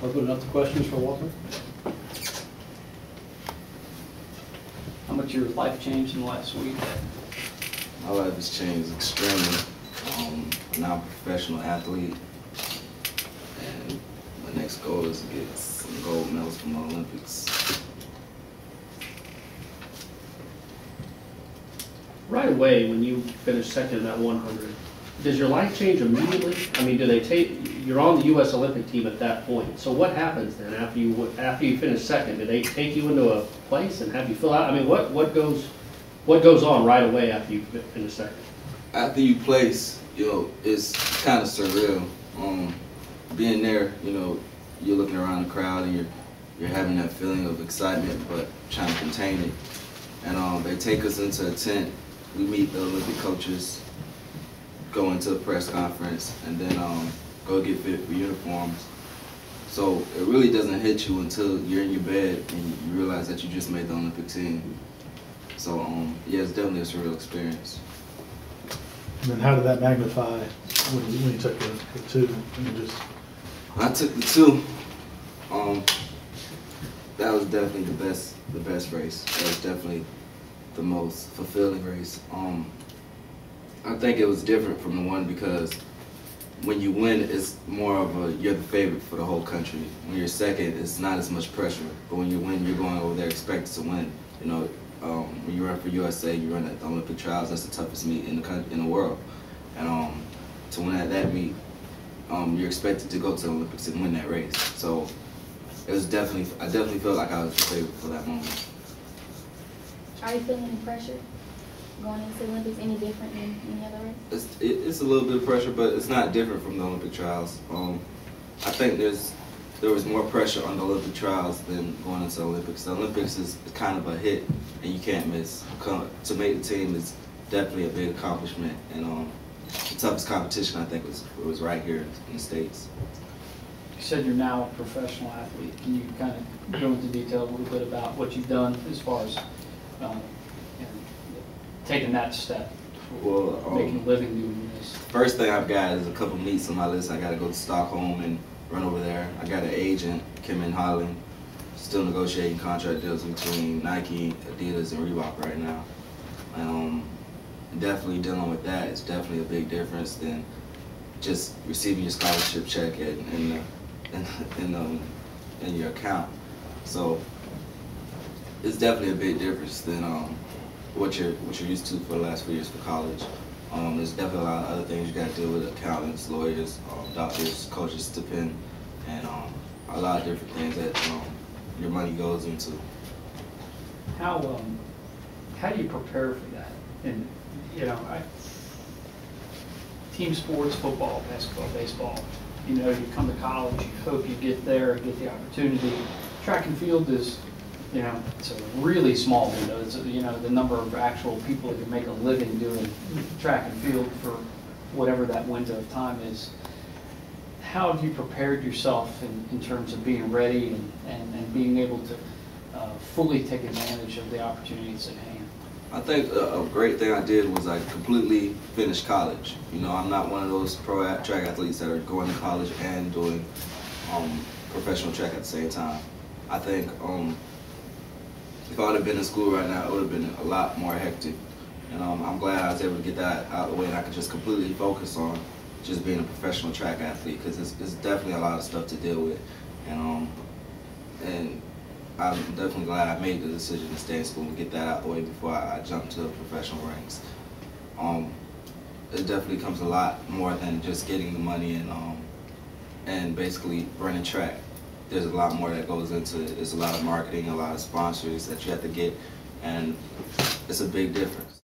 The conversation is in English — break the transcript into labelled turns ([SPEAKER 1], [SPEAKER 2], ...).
[SPEAKER 1] Open it up to questions for Walter.
[SPEAKER 2] How much your life changed in the last week?
[SPEAKER 3] My life has changed extremely. Now I'm a professional athlete, and my next goal is to get some gold medals from the Olympics.
[SPEAKER 1] Right away, when you finish second in that 100, does your life change immediately? I mean, do they you're on the U.S. Olympic team at that point. So what happens then after you finish second? Do they take you into a place and have you fill out? I mean, what goes on right away after you finish second?
[SPEAKER 3] After you place, it's kind of surreal. Being there, you're looking around the crowd and you're having that feeling of excitement, but trying to contain it. And they take us into a tent. We meet the Olympic coaches, go into a press conference, and then go get fit for uniforms. So it really doesn't hit you until you're in your bed and you realize that you just made the Olympic team. So yeah, it's definitely a surreal experience.
[SPEAKER 4] And then how did that magnify when you took the two?
[SPEAKER 3] When I took the two, that was definitely the best race. That was definitely the most fulfilling race. I think it was different from the one because when you win, it's more of you're the favorite for the whole country. When you're second, it's not as much pressure. But when you win, you're going over there expected to win. When you run for USA, you run at the Olympic trials. That's the toughest meet in the world. And to win at that meet, you're expected to go to the Olympics and win that race. So it was I definitely felt like I was the favorite for that moment.
[SPEAKER 5] Are you feeling any pressure going into the Olympics any different than any other race?
[SPEAKER 3] It's a little bit of pressure, but it's not different from the Olympic trials. I think there was more pressure on the Olympic trials than going into the Olympics. The Olympics is kind of a hit, and you can't miss. To make the team is definitely a big accomplishment, and the toughest competition I think was right here in the States.
[SPEAKER 2] You said you're now a professional athlete. Can you kind of go into detail a little bit about what you've done as far as taking that step, making a living doing this?
[SPEAKER 3] First thing I've got is a couple meets on my list. I got to go to Stockholm and run over there. I got an agent, Kim in Holland, still negotiating contract deals between Nike, Adidas, and Reebok right now. And definitely dealing with that is definitely a big difference than just receiving your scholarship check in your account. So it's definitely a big difference than what you're used to for the last 4 years for college. There's definitely a lot of other things you got to deal with: accountants, lawyers, doctors, coaches, stipend, and a lot of different things that your money goes into.
[SPEAKER 2] How do you prepare for that? And team sports, football, basketball, baseball. You come to college, you hope you get there, get the opportunity. Track and field is, it's a really small window. It's, the number of actual people that can make a living doing track and field for whatever that window of time is. How have you prepared yourself in terms of being ready and being able to fully take advantage of the opportunities at hand?
[SPEAKER 3] I think a great thing I did was I completely finished college. I'm not one of those pro track athletes that are going to college and doing professional track at the same time. I think if I would have been in school right now, it would have been a lot more hectic. And I'm glad I was able to get that out of the way and I could just completely focus on just being a professional track athlete, because it's definitely a lot of stuff to deal with. And I'm definitely glad I made the decision to stay in school and get that out of the way before I jumped to the professional ranks. It definitely comes a lot more than just getting the money and basically running track. There's a lot more that goes into it. There's a lot of marketing, a lot of sponsors that you have to get, and it's a big difference.